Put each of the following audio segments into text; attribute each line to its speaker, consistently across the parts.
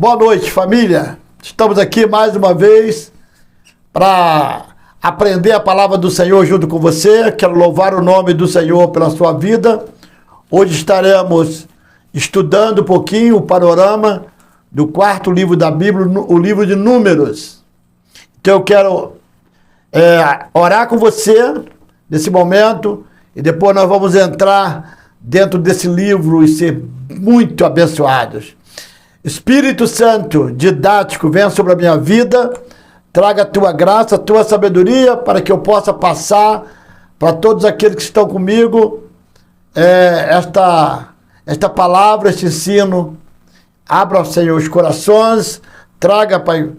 Speaker 1: Boa noite, família. Estamos aqui mais uma vez para aprender a palavra do Senhor junto com você. Quero louvar o nome do Senhor pela sua vida. Hoje estaremos estudando um pouquinho o panorama do quarto livro da Bíblia, o livro de Números. Então eu quero orar com você nesse momento e depois nós vamos entrar dentro desse livro e ser muito abençoados. Espírito Santo, didático, venha sobre a minha vida, traga a tua graça, a tua sabedoria, para que eu possa passar para todos aqueles que estão comigo esta palavra, este ensino. Abra, Senhor, os corações, traga, Pai,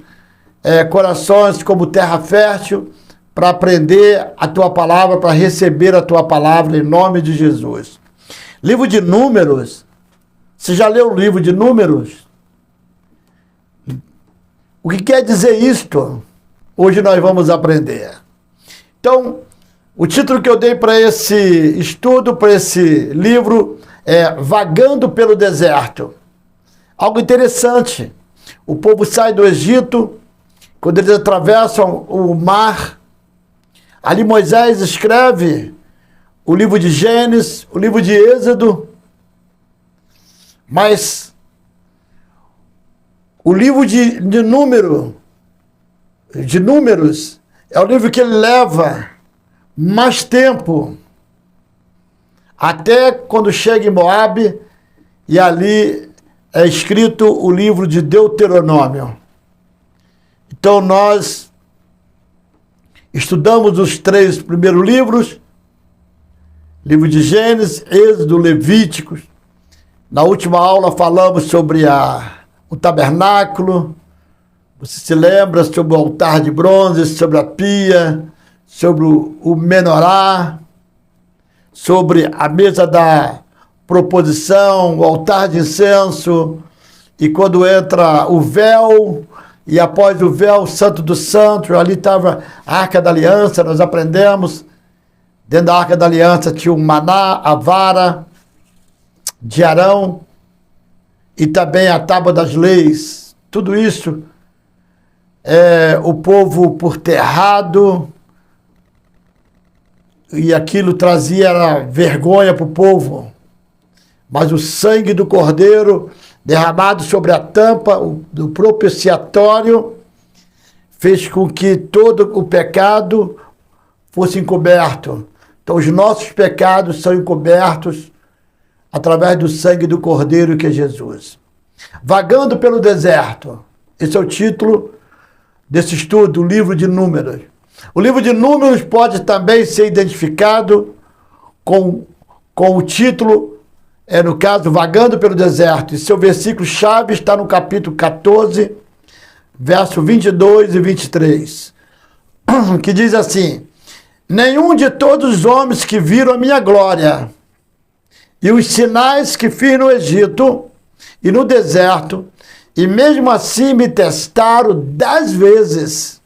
Speaker 1: corações como terra fértil, para aprender a tua palavra, para receber a tua palavra, em nome de Jesus. Livro de Números. Você já leu o livro de Números? O que quer dizer isto? Hoje nós vamos aprender. Então, o título que eu dei para esse estudo, para esse livro, é Vagando pelo Deserto. Algo interessante. O povo sai do Egito, quando eles atravessam o mar. Ali Moisés escreve o livro de Gênesis, o livro de Êxodo. Mas o livro de Números é o livro que ele leva mais tempo, até quando chega em Moabe, e ali é escrito o livro de Deuteronômio. Então nós estudamos os 3 primeiros livros, livro de Gênesis, Êxodo, Levíticos. Na última aula falamos sobre o tabernáculo. Você se lembra sobre o altar de bronze, sobre a pia, sobre o menorá, sobre a mesa da proposição, o altar de incenso, e quando entra o véu, e após o véu, o Santo dos Santos, ali estava a Arca da Aliança. Nós aprendemos, dentro da Arca da Aliança tinha o maná, a vara de Arão, e também a tábua das leis. Tudo isso o povo por terrado, e aquilo trazia vergonha para o povo. Mas o sangue do Cordeiro derramado sobre a tampa do propiciatório fez com que todo o pecado fosse encoberto. Então os nossos pecados são encobertos através do sangue do Cordeiro, que é Jesus. Vagando pelo deserto. Esse é o título desse estudo, o livro de Números. O livro de Números pode também ser identificado com o título, no caso, Vagando pelo Deserto. E seu versículo-chave está no capítulo 14, verso 22 e 23, que diz assim: nenhum de todos os homens que viram a minha glória e os sinais que fiz no Egito e no deserto, e mesmo assim me testaram 10 vezes,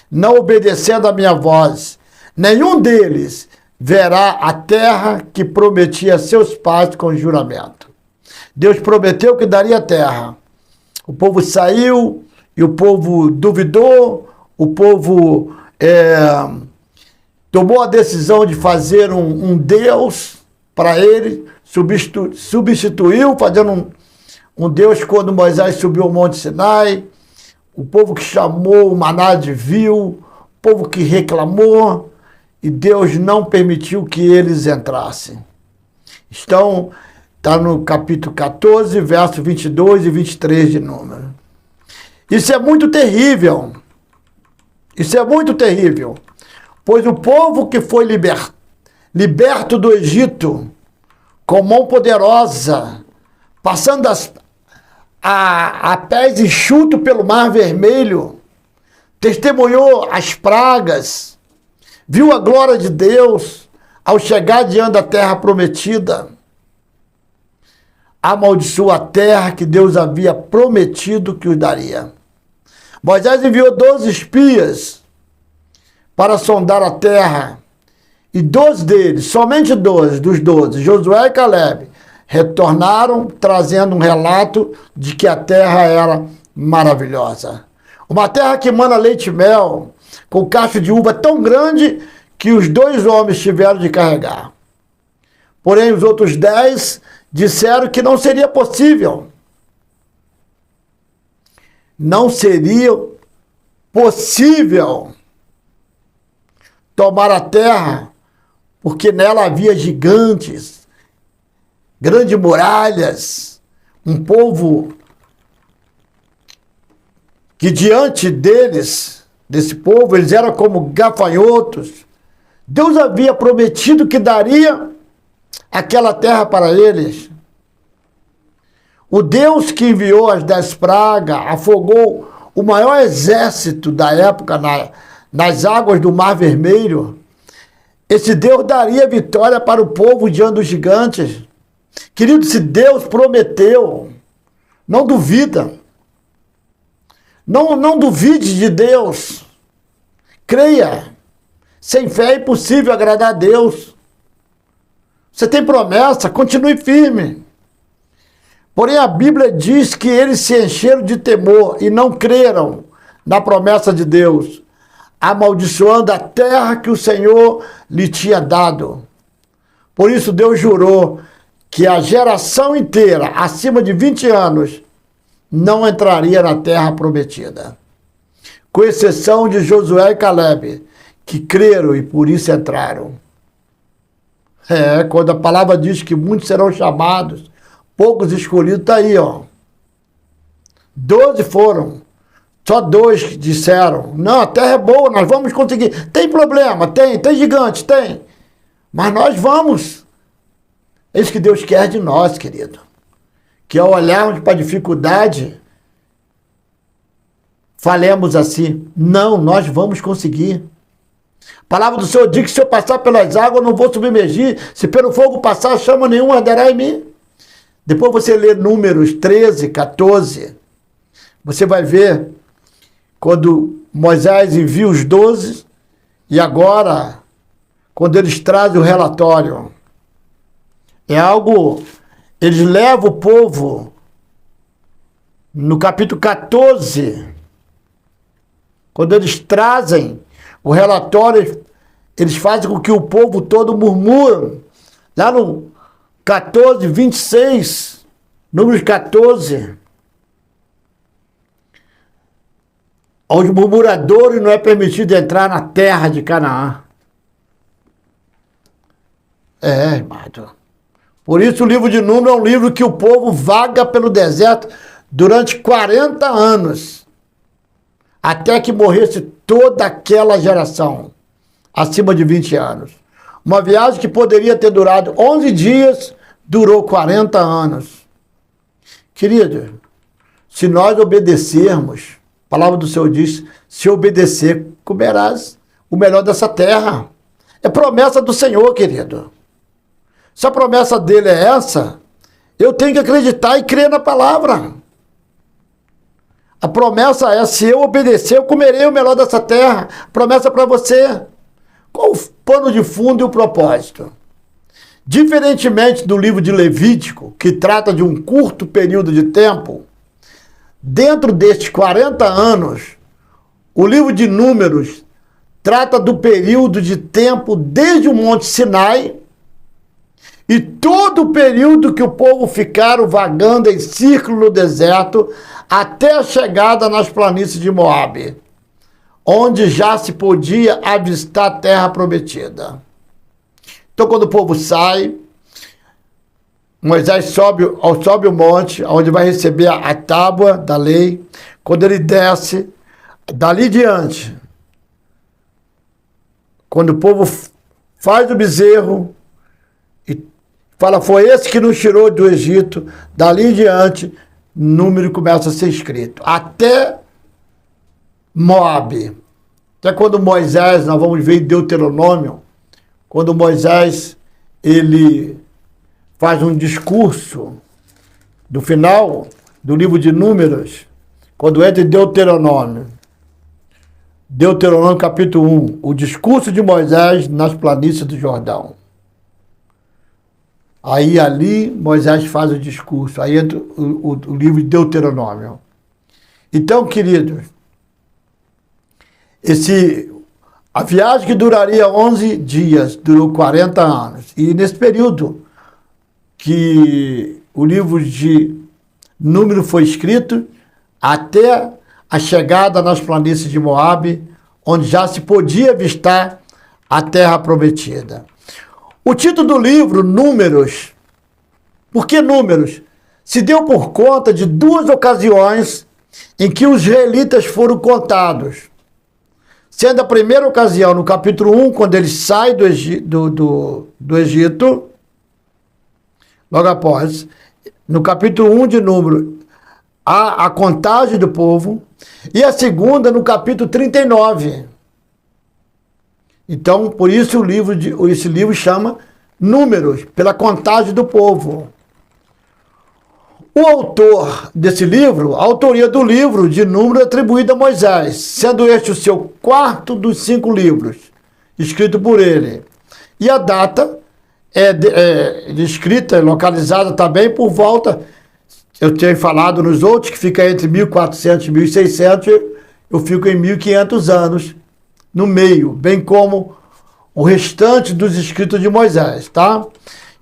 Speaker 1: não obedecendo a minha voz, nenhum deles verá a terra que prometi a seus pais com juramento. Deus prometeu que daria a terra. O povo saiu e o povo duvidou, o povo tomou a decisão de fazer um Deus para ele, substituiu, fazendo um Deus quando Moisés subiu ao Monte Sinai, o povo que chamou o maná de vil, o povo que reclamou, e Deus não permitiu que eles entrassem. Então, está no capítulo 14, verso 22 e 23 de Números. Isso é muito terrível. Isso é muito terrível. Pois o povo que foi liberto do Egito, com mão poderosa, passando a pés enxuto pelo Mar Vermelho, testemunhou as pragas, viu a glória de Deus ao chegar diante da terra prometida, amaldiçoou a terra que Deus havia prometido que os daria. Moisés enviou 12 espias para sondar a terra, e 12 deles, somente 12 dos 12, Josué e Caleb, retornaram trazendo um relato de que a terra era maravilhosa. Uma terra que mana leite e mel, com cacho de uva tão grande que os 2 homens tiveram de carregar. Porém, os outros 10 disseram que não seria possível. Não seria possível tomar a terra, porque nela havia gigantes, grandes muralhas, um povo que diante deles, desse povo, eles eram como gafanhotos. Deus havia prometido que daria aquela terra para eles. O Deus que enviou as 10 pragas, afogou o maior exército da época nas águas do Mar Vermelho. Esse Deus daria vitória para o povo diante dos gigantes. Querido, se Deus prometeu, não duvida. Não duvide de Deus. Creia. Sem fé é impossível agradar a Deus. Você tem promessa, continue firme. Porém, a Bíblia diz que eles se encheram de temor e não creram na promessa de Deus, amaldiçoando a terra que o Senhor lhe tinha dado. Por isso, Deus jurou que a geração inteira, acima de 20 anos, não entraria na terra prometida. Com exceção de Josué e Caleb, que creram e por isso entraram. Quando a palavra diz que muitos serão chamados, poucos escolhidos, está aí, ó. 12 foram. Só 2 disseram, não, a terra é boa, nós vamos conseguir. Tem problema? Tem gigante? Tem. Mas nós vamos. É isso que Deus quer de nós, querido. Que ao olharmos para a dificuldade, falemos assim, não, nós vamos conseguir. A palavra do Senhor diz que se eu passar pelas águas, eu não vou submergir. Se pelo fogo passar, chama nenhum arderá em mim. Depois você lê Números 13, 14, você vai ver quando Moisés envia os 12 e agora, quando eles trazem o relatório, é algo, eles levam o povo, no capítulo 14, quando eles trazem o relatório, eles fazem com que o povo todo murmure. Lá no 14, 26, Números 14, aos murmuradores não é permitido entrar na terra de Canaã. Irmão. Por isso o livro de Números é um livro que o povo vaga pelo deserto durante 40 anos, até que morresse toda aquela geração, acima de 20 anos. Uma viagem que poderia ter durado 11 dias, durou 40 anos. Querido, se nós obedecermos, a palavra do Senhor diz, se obedecer, comerás o melhor dessa terra. É promessa do Senhor, querido. Se a promessa dele é essa, eu tenho que acreditar e crer na palavra. A promessa é, se eu obedecer, eu comerei o melhor dessa terra. Promessa para você. Qual o pano de fundo e o propósito? Diferentemente do livro de Levítico, que trata de um curto período de tempo, dentro destes 40 anos, o livro de Números trata do período de tempo desde o Monte Sinai e todo o período que o povo ficaram vagando em círculo no deserto até a chegada nas planícies de Moabe, onde já se podia avistar a terra prometida. Então, quando o povo sai, Moisés sobe o monte, onde vai receber a tábua da lei. Quando ele desce, dali diante, quando o povo faz o bezerro e fala, foi esse que nos tirou do Egito, dali em diante, número começa a ser escrito. Até Moabe. Até quando Moisés, nós vamos ver em Deuteronômio, quando Moisés, ele faz um discurso do final do livro de Números, quando entra em Deuteronômio capítulo 1, o discurso de Moisés nas planícies do Jordão. Aí ali Moisés faz o discurso. Aí entra o livro de Deuteronômio. Então, queridos, a viagem que duraria 11 dias, durou 40 anos. E nesse período que o livro de Número foi escrito, até a chegada nas planícies de Moabe, onde já se podia avistar a terra prometida. O título do livro, Números, por que Números? Se deu por conta de duas ocasiões em que os israelitas foram contados. Sendo a primeira ocasião no capítulo 1, quando eles saem do Egito, logo após, no capítulo 1 de Número, há a contagem do povo, e a segunda no capítulo 39. Então, por isso esse livro chama Números, pela contagem do povo. O autor desse livro, a autoria do livro de Números é atribuída a Moisés, sendo este o seu quarto dos 5 livros, escrito por ele. E a data escrita, localizada também por volta, eu tenho falado nos outros, que fica entre 1400 e 1600, eu fico em 1500 anos no meio, bem como o restante dos escritos de Moisés, tá?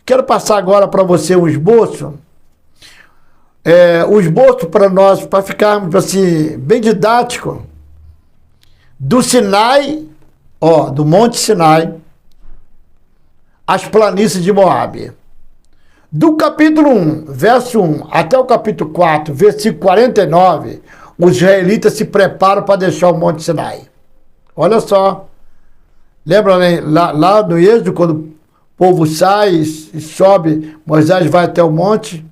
Speaker 1: Quero passar agora para você um esboço. O esboço para nós, para ficarmos assim, bem didático, do Sinai, do Monte Sinai, as planícies de Moabe. Do capítulo 1, verso 1, até o capítulo 4, versículo 49, os israelitas se preparam para deixar o Monte Sinai. Olha só. Lembra, né? Lá no Êxodo, quando o povo sai e sobe, Moisés vai até o monte.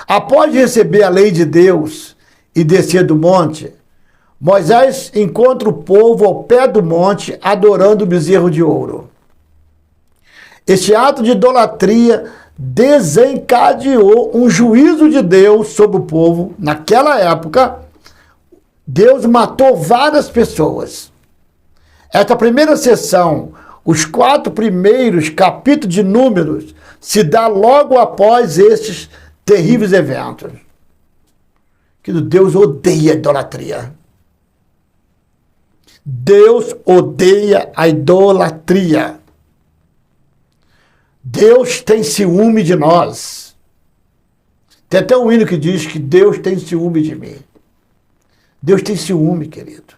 Speaker 1: Após receber a lei de Deus e descer do monte, Moisés encontra o povo ao pé do monte adorando o bezerro de ouro. Este ato de idolatria desencadeou um juízo de Deus sobre o povo. Naquela época, Deus matou várias pessoas. Esta primeira sessão, os 4 primeiros capítulos de Números, se dá logo após estes terríveis eventos. Que Deus odeia a idolatria. Deus odeia a idolatria. Deus tem ciúme de nós. Tem até um hino que diz que Deus tem ciúme de mim. Deus tem ciúme, querido.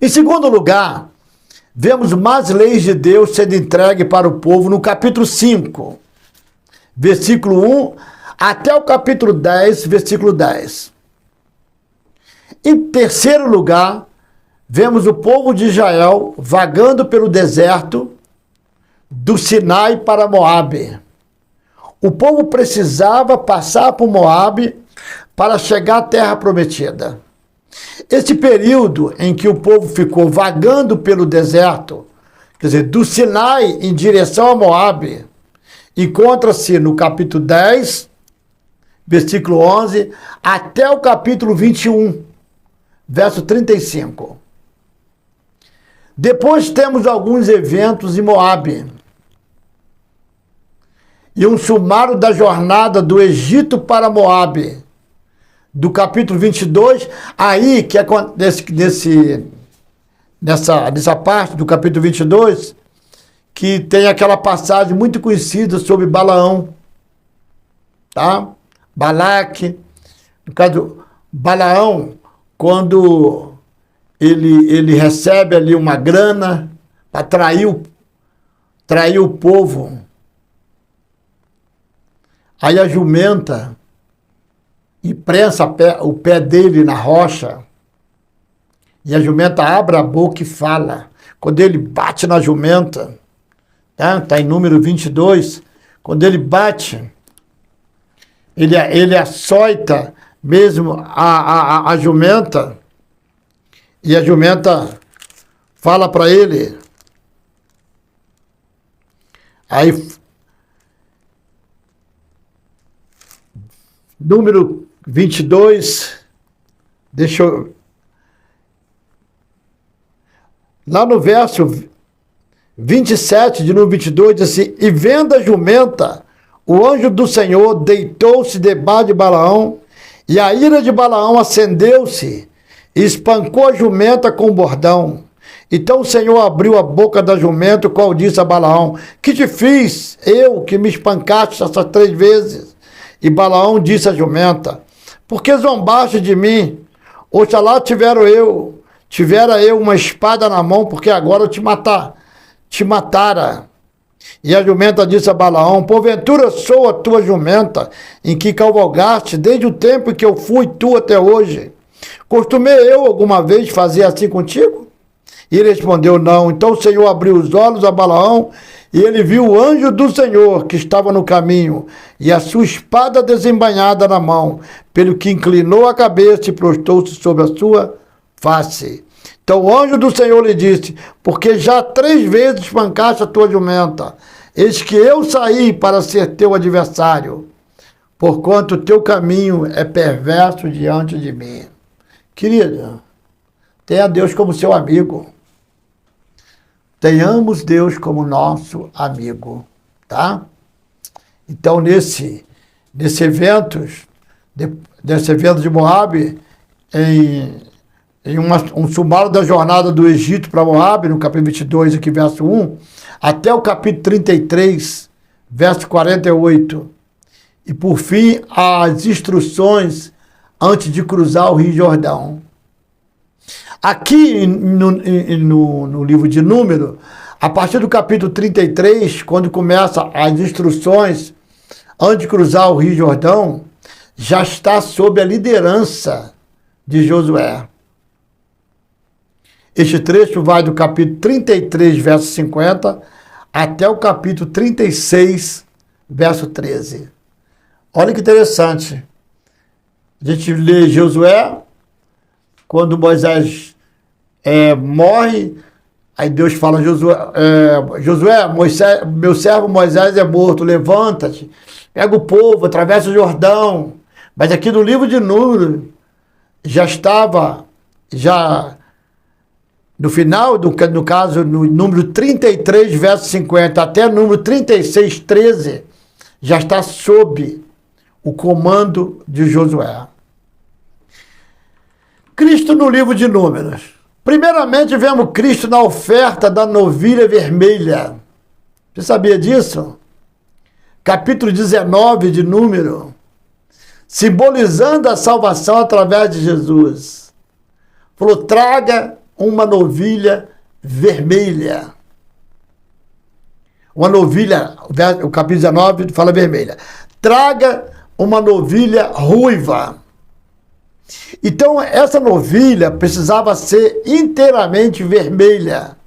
Speaker 1: Em segundo lugar, vemos mais leis de Deus sendo entregues para o povo no capítulo 5, versículo 1, até o capítulo 10, versículo 10. Em terceiro lugar, vemos o povo de Israel vagando pelo deserto do Sinai para Moabe. O povo precisava passar por Moabe para chegar à terra prometida. Esse período em que o povo ficou vagando pelo deserto, quer dizer, do Sinai em direção a Moabe, encontra-se no capítulo 10, versículo 11, até o capítulo 21, verso 35. Depois temos alguns eventos em Moabe e um sumário da jornada do Egito para Moabe, do capítulo 22, aí que nessa parte do capítulo 22, que tem aquela passagem muito conhecida sobre Balaão, tá? Balaque, no caso, Balaão, quando ele recebe ali uma grana para trair o povo, aí a jumenta e prensa o pé dele na rocha, e a jumenta abre a boca e fala. Quando ele bate na jumenta, tá em número 22, quando ele bate, ele açoita mesmo a jumenta, e a jumenta fala para ele, aí, número 22, deixa eu... Lá no verso 27, de número 22, diz assim: e vendo a jumenta, o anjo do Senhor deitou-se debaixo de Balaão, e a ira de Balaão acendeu-se, e espancou a jumenta com o bordão. Então o Senhor abriu a boca da jumenta, o qual disse a Balaão: que te fiz, eu, que me espancaste essas 3 vezes? E Balaão disse à jumenta: por que zombaste de mim? Oxalá tivera eu uma espada na mão, porque agora eu te matara. E a jumenta disse a Balaão: porventura sou a tua jumenta, em que cavalgaste desde o tempo em que eu fui tu até hoje? Costumei eu alguma vez fazer assim contigo? E ele respondeu: não. Então o Senhor abriu os olhos a Balaão, e ele viu o anjo do Senhor que estava no caminho, e a sua espada desembainhada na mão, pelo que inclinou a cabeça e prostou-se sobre a sua face. Então o anjo do Senhor lhe disse: porque já 3 vezes espancaste a tua jumenta, eis que eu saí para ser teu adversário, porquanto teu caminho é perverso diante de mim. Querida, tenha Deus como seu amigo. Tenhamos Deus como nosso amigo, tá? Então, nesse evento de Moabe, em um sumário da jornada do Egito para Moabe, no capítulo 22, aqui, verso 1, até o capítulo 33, verso 48. E, por fim, as instruções antes de cruzar o Rio Jordão. Aqui no livro de Número, a partir do capítulo 33, quando começa as instruções antes de cruzar o Rio Jordão, já está sob a liderança de Josué. Este trecho vai do capítulo 33, verso 50, até o capítulo 36, verso 13. Olha que interessante. A gente lê Josué, quando Moisés morre, aí Deus fala: Josué, meu servo Moisés é morto, levanta-te, pega o povo, atravessa o Jordão. Mas aqui no livro de Números, já estava, no final, no caso, no número 33, verso 50, até número 36, 13, já está sob o comando de Josué. Cristo no livro de Números. Primeiramente, vemos Cristo na oferta da novilha vermelha. Você sabia disso? Capítulo 19 de Números, simbolizando a salvação através de Jesus. Falou: traga uma novilha vermelha. Uma novilha, o capítulo 19 fala vermelha. Traga uma novilha ruiva. Então, essa novilha precisava ser inteiramente vermelha,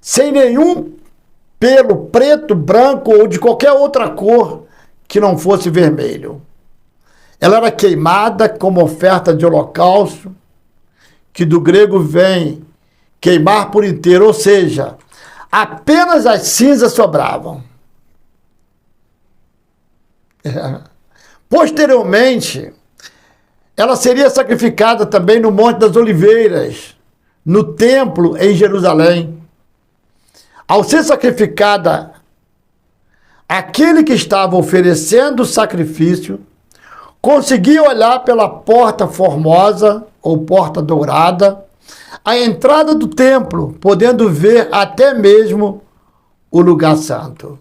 Speaker 1: sem nenhum pelo preto, branco ou de qualquer outra cor que não fosse vermelho. Ela era queimada como oferta de holocausto, que do grego vem queimar por inteiro, ou seja, apenas as cinzas sobravam. Posteriormente, ela seria sacrificada também no Monte das Oliveiras, no templo em Jerusalém. Ao ser sacrificada, aquele que estava oferecendo o sacrifício conseguia olhar pela porta formosa ou porta dourada, a entrada do templo, podendo ver até mesmo o lugar santo.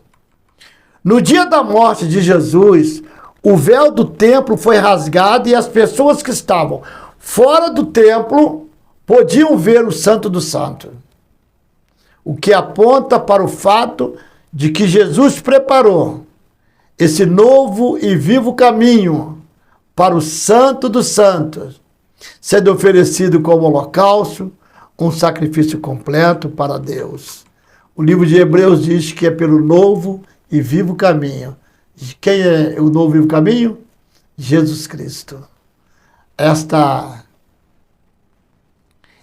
Speaker 1: No dia da morte de Jesus, o véu do templo foi rasgado e as pessoas que estavam fora do templo podiam ver o Santo dos Santos. O que aponta para o fato de que Jesus preparou esse novo e vivo caminho para o Santo dos Santos, sendo oferecido como holocausto, um sacrifício completo para Deus. O livro de Hebreus diz que é pelo novo e vivo caminho. Quem é o novo e vivo caminho? Jesus Cristo.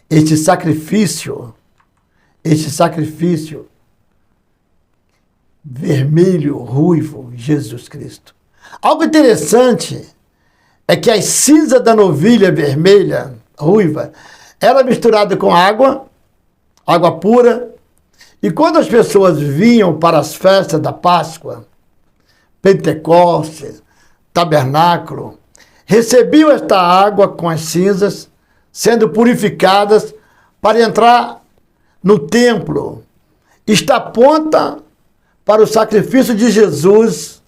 Speaker 1: Este sacrifício vermelho, ruivo, Jesus Cristo. Algo interessante é que a cinza da novilha vermelha, ruiva, era misturada com água pura, E quando as pessoas vinham para as festas da Páscoa, Pentecostes, Tabernáculo, recebiam esta água com as cinzas, sendo purificadas para entrar no templo. Isto aponta para o sacrifício de Jesus,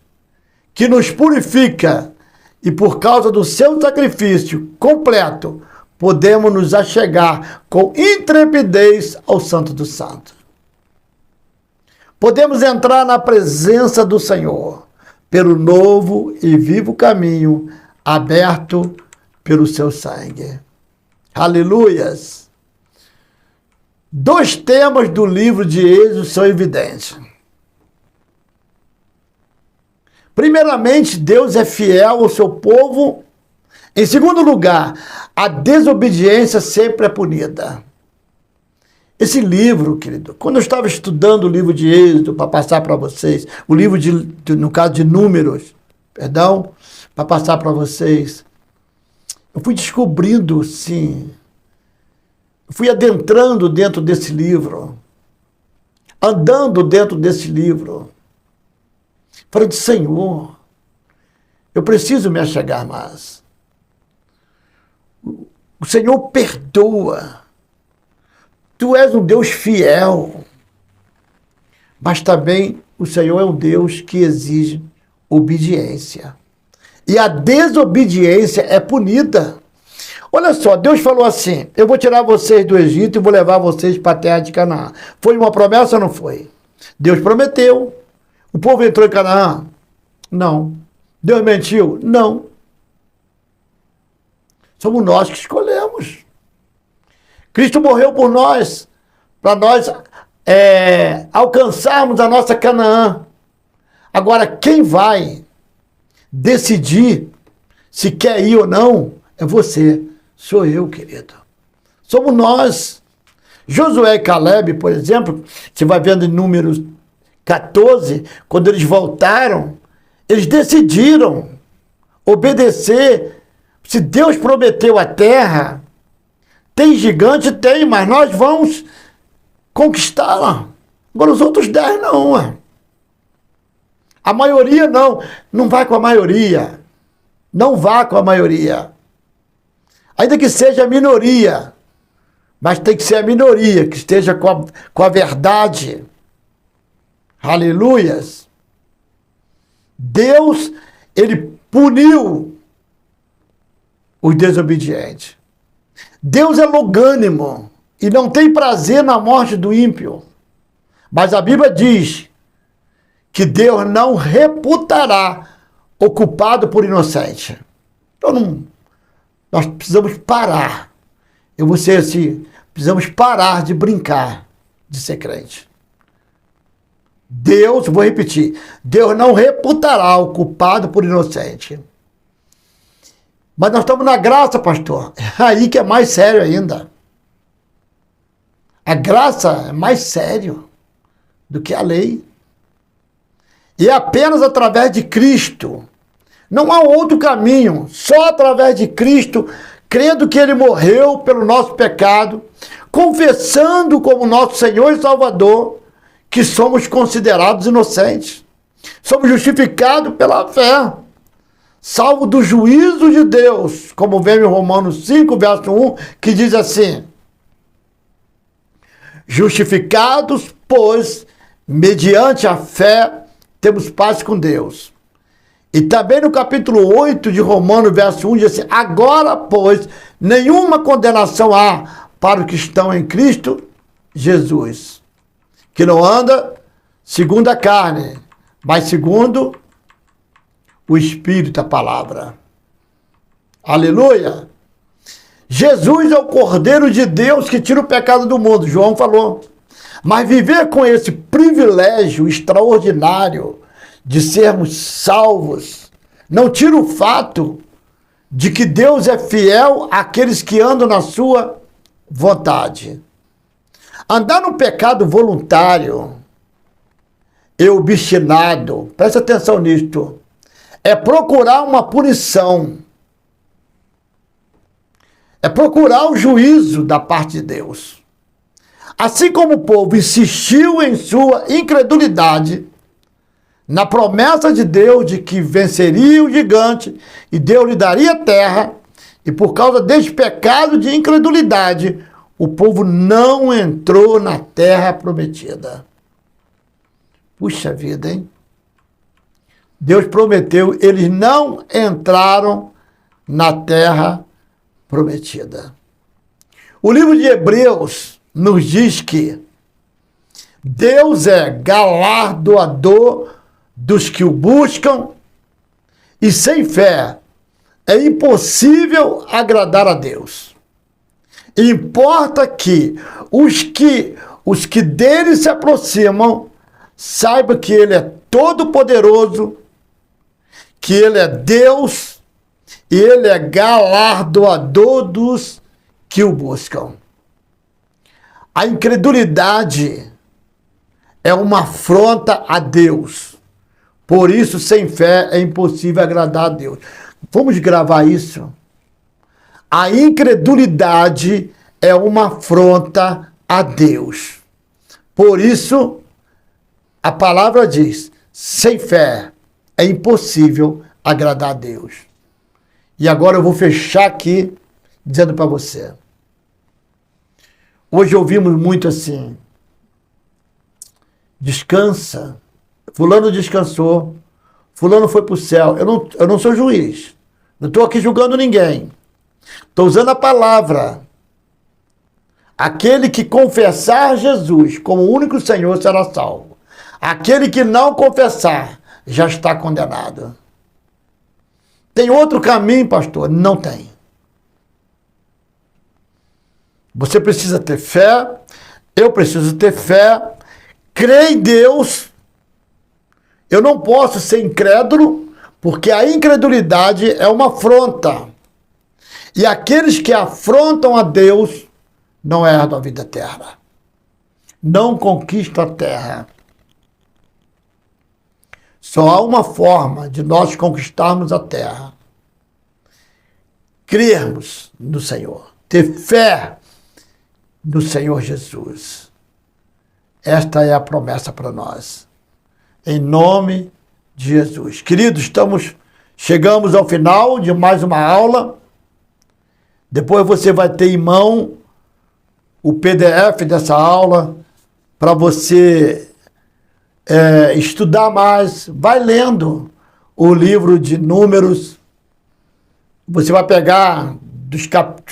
Speaker 1: que nos purifica, e por causa do seu sacrifício completo, podemos nos achegar com intrepidez ao Santo dos Santos. Podemos entrar na presença do Senhor pelo novo e vivo caminho aberto pelo seu sangue. Aleluias! 2 temas do livro de Êxodo são evidentes. Primeiramente, Deus é fiel ao seu povo. Em segundo lugar, a desobediência sempre é punida. Esse livro, querido, quando eu estava estudando o livro de Êxodo, para passar para vocês, o livro no caso de Números, perdão, para passar para vocês, eu fui descobrindo, sim, fui adentrando dentro desse livro, andando dentro desse livro, falando, Senhor, eu preciso me achegar mais. O Senhor perdoa. Tu és um Deus fiel. Mas também o Senhor é um Deus que exige obediência. E a desobediência é punida. Olha só, Deus falou assim, eu vou tirar vocês do Egito e vou levar vocês para a terra de Canaã. Foi uma promessa ou não foi? Deus prometeu. O povo entrou em Canaã? Não. Deus mentiu? Não. Somos nós que escolhemos. Cristo morreu por nós, para nós alcançarmos a nossa Canaã. Agora, quem vai decidir se quer ir ou não é você, sou eu, querido. Somos nós. Josué e Caleb, por exemplo, você vai vendo em Números 14, quando eles voltaram, eles decidiram obedecer. Se Deus prometeu a terra, tem gigante? Tem, mas nós vamos conquistá-la. Agora os outros 10 não. A maioria não. Não vai com a maioria. Não vá com a maioria. Ainda que seja a minoria. Mas tem que ser a minoria, que esteja com a verdade. Aleluias. Deus, ele puniu os desobedientes. Deus é longânimo e não tem prazer na morte do ímpio. Mas a Bíblia diz que Deus não reputará o culpado por inocente. Então nós precisamos parar. Eu vou ser assim, precisamos parar de brincar de ser crente. Deus, vou repetir, Deus não reputará o culpado por inocente. Mas nós estamos na graça, pastor. É aí que é mais sério ainda. A graça é mais sério do que a lei. E é apenas através de Cristo. Não há outro caminho. Só através de Cristo, crendo que Ele morreu pelo nosso pecado, confessando como nosso Senhor e Salvador, que somos considerados inocentes. Somos justificados pela fé. Salvo do juízo de Deus, como vem em Romanos 5, verso 1, que diz assim, justificados, pois, mediante a fé, temos paz com Deus. E também no capítulo 8 de Romanos, verso 1, diz assim, agora, pois, nenhuma condenação há para os que estão em Cristo Jesus, que não anda segundo a carne, mas segundo o Espírito, a palavra. Aleluia! Jesus é o Cordeiro de Deus que tira o pecado do mundo, João falou. Mas viver com esse privilégio extraordinário de sermos salvos, não tira o fato de que Deus é fiel àqueles que andam na sua vontade. Andar no pecado voluntário e obstinado, presta atenção nisto, é procurar uma punição. É procurar o juízo da parte de Deus. Assim como o povo insistiu em sua incredulidade na promessa de Deus de que venceria o gigante e Deus lhe daria terra, e por causa deste pecado de incredulidade, o povo não entrou na terra prometida. Puxa vida, hein? Deus prometeu, eles não entraram na terra prometida. O livro de Hebreus nos diz que Deus é galardoador dos que o buscam, e sem fé é impossível agradar a Deus. Importa que os que dele se aproximam saibam que ele é todo-poderoso, que ele é Deus e ele é galardoador dos que o buscam. A incredulidade é uma afronta a Deus. Por isso, sem fé, é impossível agradar a Deus. Vamos gravar isso? A incredulidade é uma afronta a Deus. Por isso, a palavra diz, sem fé é impossível agradar a Deus. E agora eu vou fechar aqui dizendo para você. Hoje ouvimos muito assim, descansa, fulano descansou, fulano foi para o céu. Eu não sou juiz, não estou aqui julgando ninguém. Estou usando a palavra. Aquele que confessar Jesus como o único Senhor será salvo. Aquele que não confessar já está condenado. Tem outro caminho, pastor? Não tem. Você precisa ter fé, eu preciso ter fé, crer em Deus. Eu não posso ser incrédulo, porque a incredulidade é uma afronta. E aqueles que afrontam a Deus não herdam a vida eterna. Não conquistam a terra. Só há uma forma de nós conquistarmos a terra. Crermos no Senhor. Ter fé no Senhor Jesus. Esta é a promessa para nós. Em nome de Jesus. Queridos, chegamos ao final de mais uma aula. Depois você vai ter em mão o PDF dessa aula para você estudar mais. Vai lendo o livro de Números. Você vai pegar dos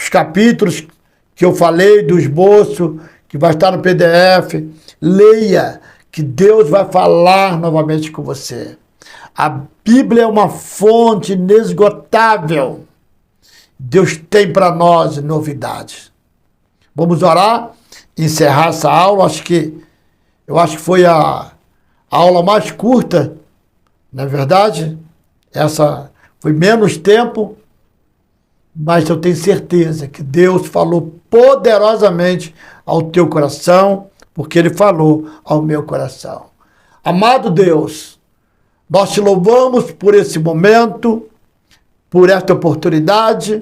Speaker 1: capítulos que eu falei, do esboço, que vai estar no PDF. Leia, que Deus vai falar novamente com você. A Bíblia é uma fonte inesgotável. Deus tem para nós novidades. Vamos orar, encerrar essa aula. Eu acho que foi a aula mais curta, não é verdade? Essa foi menos tempo, mas eu tenho certeza que Deus falou poderosamente ao teu coração, porque Ele falou ao meu coração. Amado Deus, nós te louvamos por esse momento, por esta oportunidade,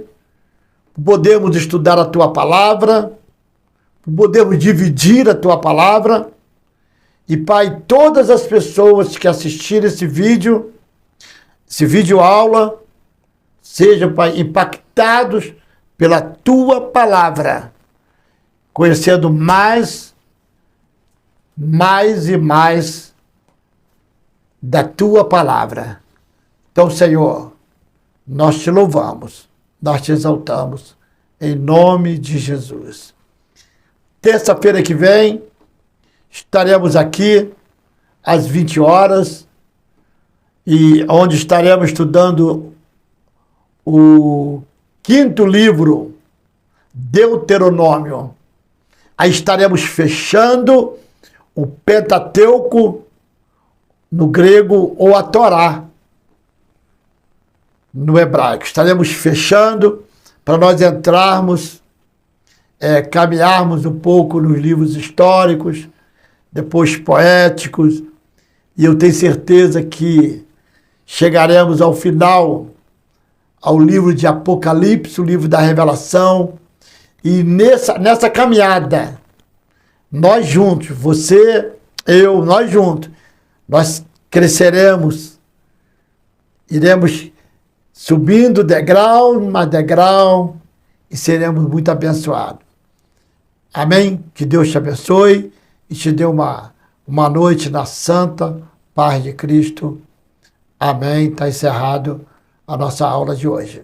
Speaker 1: podemos estudar a tua palavra, podemos dividir a tua palavra. E, Pai, todas as pessoas que assistirem esse vídeo aula, sejam, Pai, impactados pela tua palavra, conhecendo mais e mais da tua palavra. Então, Senhor, nós te louvamos, nós te exaltamos, em nome de Jesus. Terça-feira que vem, estaremos aqui às 20 horas, e onde estaremos estudando o 5º livro, Deuteronômio. Aí estaremos fechando o Pentateuco, no grego, ou a Torá, no hebraico. Estaremos fechando para nós entrarmos, caminharmos um pouco nos livros históricos, depois poéticos, e eu tenho certeza que chegaremos ao final, ao livro de Apocalipse, o livro da Revelação, e nessa caminhada nós juntos, você, eu, nós juntos, nós cresceremos, iremos subindo degrau, mais degrau, e seremos muito abençoados. Amém? Que Deus te abençoe e te dê uma noite na santa paz de Cristo. Amém? Está encerrado a nossa aula de hoje.